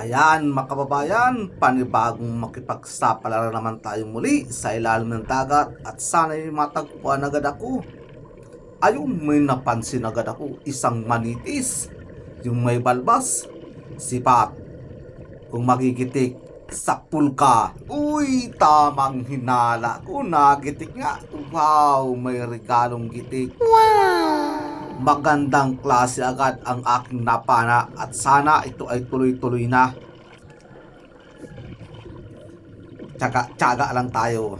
Ayan mga kababayan, panibagong makipagsapalaran naman tayo muli sa ilalim ng dagat at sana'y matagpuan agad ako. Ayun, may napansin agad ako, isang manitis, yung may balbas, sipat, kung magigitik sa pulka. Uy, tamang hinala ko, nagitik nga. Wow, may regalong gitik. Magandang klase agad ang aking napana at sana ito ay tuloy-tuloy na. Tsaga lang tayo.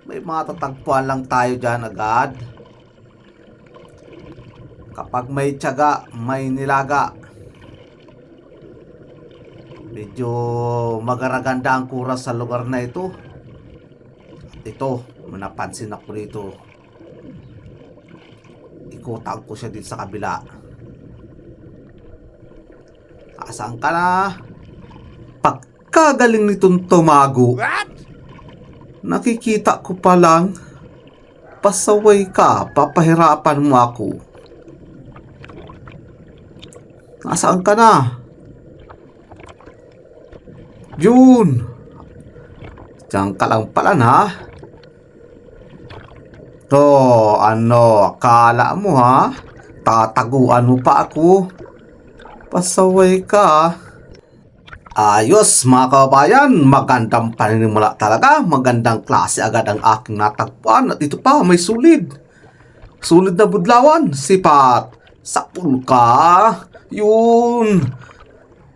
May matatagpuan lang tayo dyan agad. Kapag may tsaga, may nilaga. Medyo magaraganda ang kuras sa lugar na ito. At ito, napansin ako dito. Ikutan ko siya dito sa kabila. Asaan ka na? Pagkagaling nitong tumago. Nakikita ko pa lang. Pasaway ka, papahirapan mo ako. Nasaan ka na? Yun. Diyan ka lang pala na. To, ano, akala mo ha? Tataguan mo pa ako. Pasaway ka. Ayos mga kababayan, magandang paninimula talaga. Magandang klase agad ang aking natagpuan. At ito pa, may sulid. Sulid na budlawan. Sipat. Sa pulka. Yun.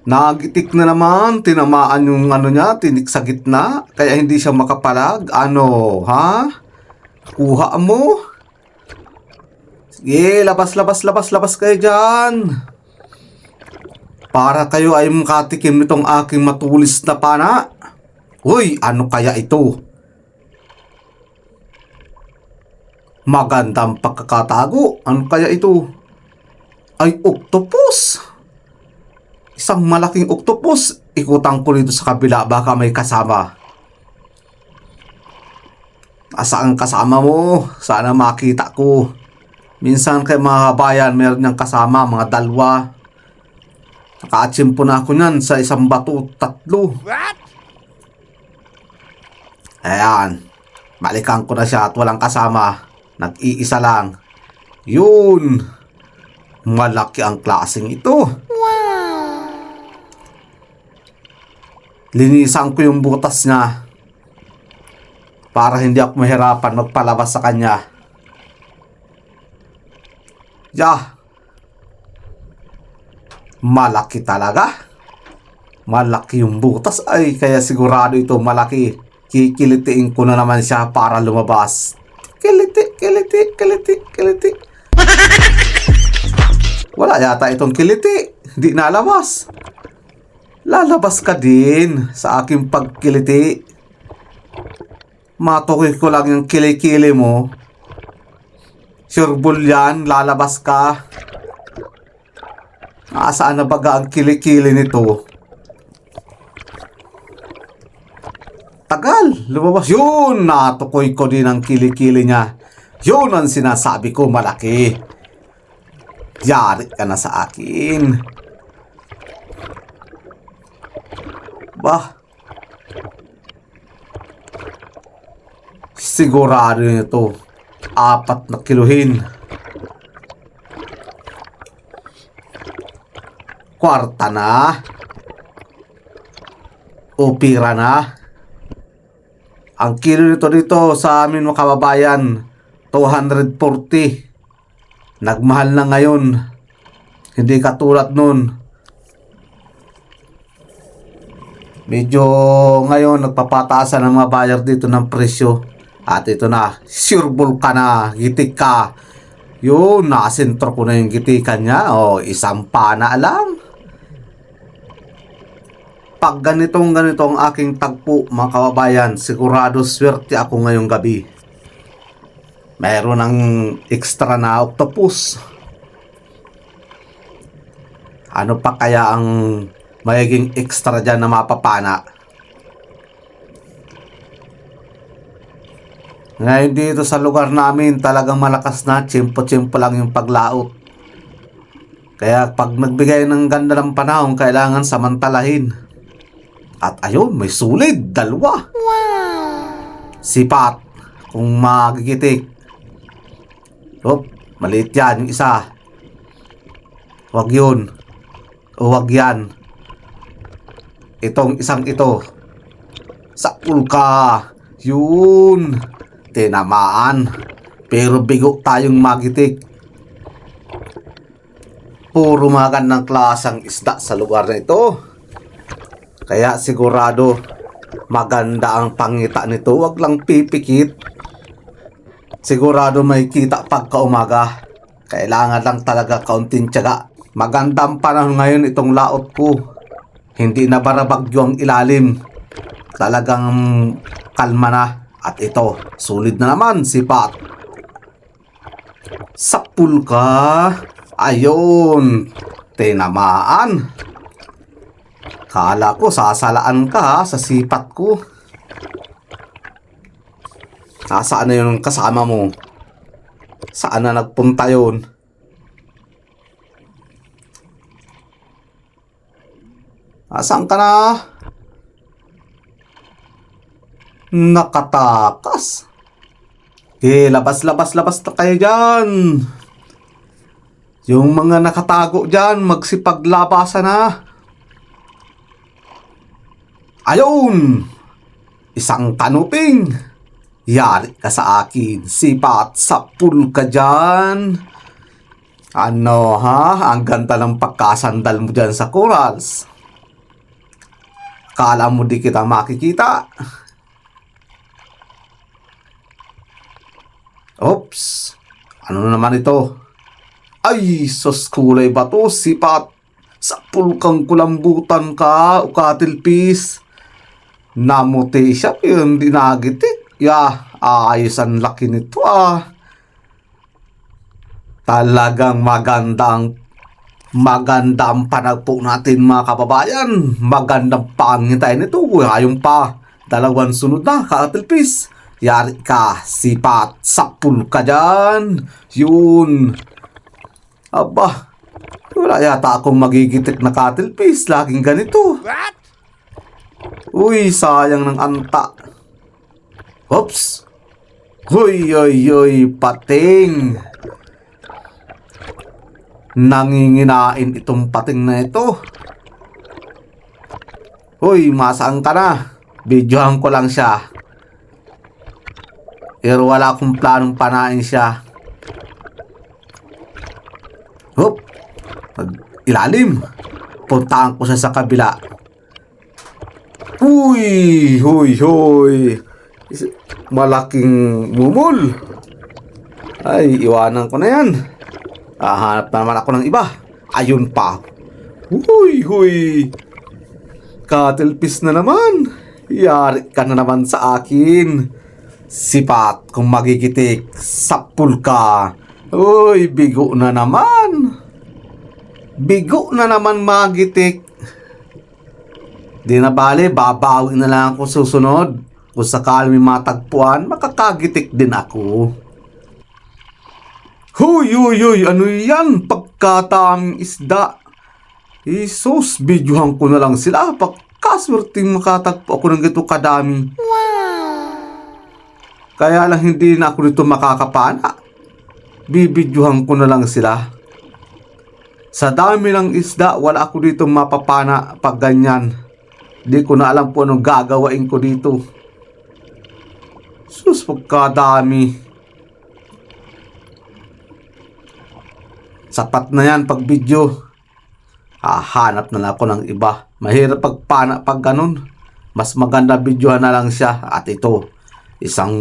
Nagitik na naman. Tinamaan yung ano niya, tinik sa gitna. Kaya hindi siya makapalag. Ano, ha? Kuha mo. Sige, labas kayo dyan. Para kayo ay makatikim nitong aking matulis na pana. Uy, ano kaya ito? Magandang pagkakatago. Ano kaya ito? Ay, octopus. Isang malaking octopus. Ikutan ko dito sa kabila, baka may kasama. Asaan kasama mo? Sana makita ko. Minsan kay mga kabayan, meron niyang kasama, mga dalwa. Naka-achimpo na ako niyan sa isang bato, 3. Ayan. Balikan ko na siya at walang kasama. Nag-iisa lang. Yun. Malaki ang klaseng ito. Linisan ko yung butas niya. Para hindi ako mahirapan magpalabas sa kanya. Yeah. Malaki talaga. Malaki yung butas. Ay, kaya sigurado ito malaki. Kikilitiin ko na naman siya para lumabas. Kiliti. Wala yata itong kiliti. Hindi nalabas. Lalabas ka din sa aking pagkiliti. Matukoy ko lang yung kilikili mo. Sureball yan, lalabas ka. Nasaan na baga ang kilikili nito? Tagal, lumabas. Yun, natukoy ko din ang kilikili niya. Yun ang sinasabi ko, malaki. Yari ka na sa akin. Bah. Sigurado nito 4 na kiluhin. Kwarta na. O pira na. Ang kilo nito dito sa amin mga kababayan, 240. Nagmahal na ngayon. Hindi katulad nun. Medyo ngayon nagpapataasan ng mga buyer dito ng presyo. At ito na, sureball ka na, gitik ka. Yun, nakasentro ko na yung gitikan niya. O, isang pana lang. Pag ganito ang aking tagpo, mga kababayan, sigurado swerte ako ngayong gabi. Meron ng extra na octopus. Ano pa kaya ang magiging extra dyan na mapapana? Ngayon dito sa lugar namin talagang malakas na, tsimpo-tsimpo lang yung paglaot. Kaya pag nagbigay ng ganda ng panahon, kailangan samantalahin. At ayun, may sulid, 2. Sipat kung magigitik. Hop, maliit yan, yung isa. Wag yun. O wag yan. Itong isang ito. Sakul ka. Yun. Tinamaan. Pero bigo tayong magitik. Puro magandang klasang isda sa lugar na ito. Kaya sigurado maganda ang pangita nito. Wag lang pipikit. Sigurado may kita pagka umaga. Kailangan lang talaga kaunting tiyaga. Magandang panahon ngayon itong laot ko. Hindi na barabagyo ang ilalim. Talagang kalma na. At ito, sulit na naman, sipat. Sapul ka. Ayun. Tinamaan. Kala ko sasalaan ka sa sipat ko. Nasaan na yun ang kasama mo? Saan na nagpunta yun? Nasaan ka na? Nakatakas. Labas na kayo dyan. Yung mga nakatago dyan, magsipaglabasan na. Ayun! Isang kanuping. Yari ka sa akin. Sipat, sapul ka dyan. Ano ha? Ang ganda ng pagkasandal mo dyan sa corals. Kala mo di kita makikita. Oops. Ano naman ito? Ay, sos kulay ba to? Sipat. Sapul kang kulambutan ka. Ukatilpis. Namuti siya. Yung dinagitik. Ayos ang laki nito Talagang maganda ang panagpo natin mga kababayan. Magandang pangintay nito. Hayong pa. 2 sunod na, katilpis. Yari ka, sipat, sapul ka dyan. Yun. Aba, wala yata akong magigitik na katilpis. Laging ganito. What? Uy, sayang ng anta. Oops. Uy, pating. Nanginginain itong pating na ito. Uy, masaan ka na? Videohan ko lang siya. Pero wala akong planong panain siya. Hop. Ilalim. Puntaan ko siya sa kabila. Uy. Malaking mumul. Ay, iwanan ko na yan. Hanap na naman ako ng iba. Ayun pa. Huy. Katilpis na naman. Yari ka na naman sa akin. Sipat kung magigitik. Sapul ka. Uy, bigo na naman. Bigo na naman magitik. Di na bale, babawi na lang ako susunod. Kung sakali may matagpuan, makakagitik din ako. Huy, ano yan? Pagkataming isda. Jesus, videohan ko na lang sila. Pagkaswerteng makatagpo ako ng gito kadami. Kaya lang hindi na ako dito makakapana. Bibidyohan ko na lang sila. Sa dami ng isda, wala ako dito mapapana pag ganyan. Di ko na alam po anong gagawain ko dito. Sus, pagkadami. Sapat na yan pag video. Hahanap na lang ako ng iba. Mahirap pagpana pag ganun. Mas maganda videohan na lang siya. At ito, isang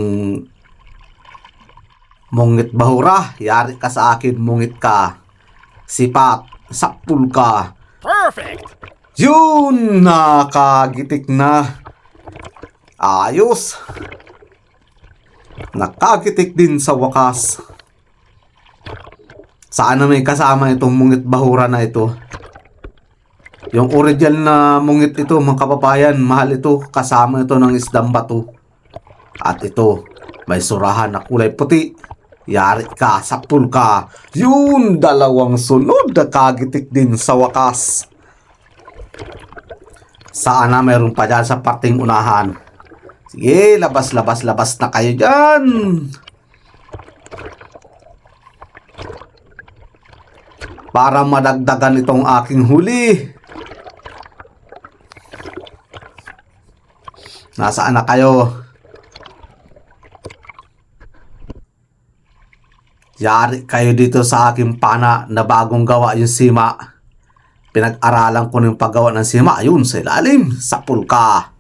mungit bahura. Yari ka sa akin, mungit ka. Sipat, sapul ka. Perfect! Yun, nakagitik na. Ayos. Nakagitik din sa wakas. Saan na may kasama itong mungit bahura na ito? Yung original na mungit ito, mga kababayan, mahal ito. Kasama ito ng isdang bato. At ito, may surahan na kulay puti. Yari ka, sapul ka. Yun, dalawang sunod na kagitik din sa wakas. Sana mayroon pa dyan sa parting unahan. Sige, labas na kayo dyan. Para madagdagan itong aking huli. Nasaan na kayo? Yari kayo dito sa aking pana na bagong gawa yung sima. Pinag-aralan ko ng paggawa ng sima. Ayun, sa ilalim. Sapul ka.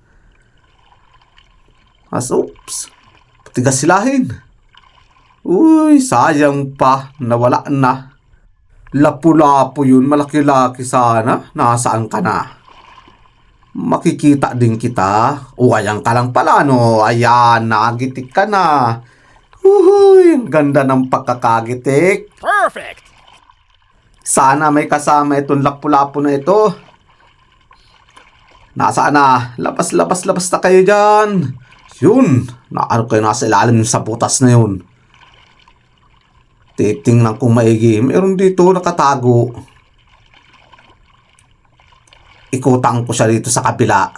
Oops. Patigas silahin. Uy, sayang pa. Nawala na. Lapu-lapu yun. Malaki-laki sana. Nasaan ka na? Makikita din kita. O, ayan ka lang pala, no? Ayan, nagitik ka na. Uy, ang ganda ng pagkakagitik. Perfect! Sana may kasama itong lapu-lapu na ito. Nasaan na? Labas na kayo dyan. Yun, naano kayo nasa ilalim sa butas na yun. Titingnan kong maigi. Meron dito nakatago. Ikutan ko siya dito sa kabila.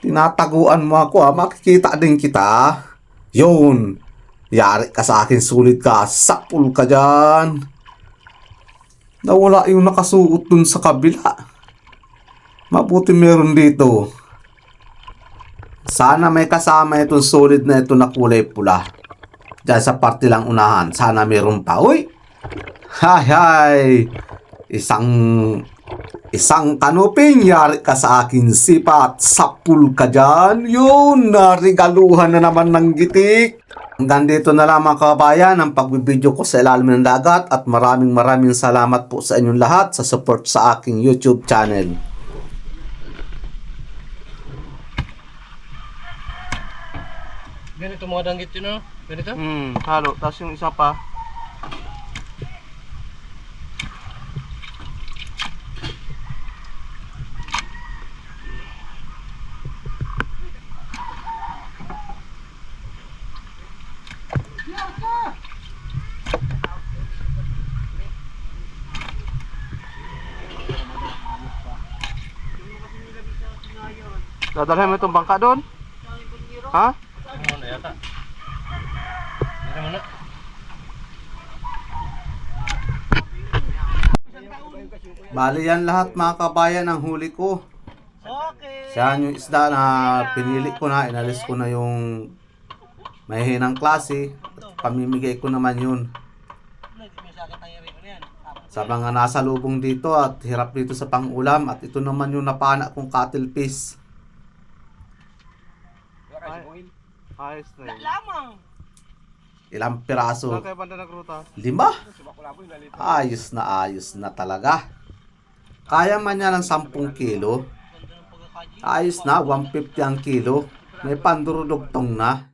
Tinataguan mo ako ha. Makikita din kita. Yun. Yari ka sa akin. Sulit ka. Sapul ka dyan. Nawala yung nakasuot dun sa kabila. Mabuti meron dito. Sana may kasama itong solid na ito na kulay pula. Diyan sa parte lang unahan. Sana meron pa. Uy! Hay! Isang kanuping, yari ka sa akin sipat. Sapul ka dyan. Yun, narigaluhan na naman ng gitik. Hanggang dito na lang mga kabayan ang pagbibideo ko sa ilalim ng dagat at maraming salamat po sa inyong lahat sa support sa aking YouTube channel. Ganito mga danggit yun, no? Ganito? Halo. Tapos yung isa pa. Dadalhin mo itong bangka doon? Ha? Ano na yata? Hindi naman na. Bali yan lahat mga kabayan ang huli ko. Okay. Siya yung isda na pinili ko na. Inalis ko na yung mahihinang klase. Pamimigay ko naman yun sa mga nasa lubong dito at hirap dito sa pangulam. At ito naman yung napana kong cuttlefish. Ayos na yun. Ilang piraso? Saan kayo banda nagruta? 5? Ayos na talaga. Kaya man niya ng 10 kilo. Ayos na, 150 ang kilo. May pandurudugtong na.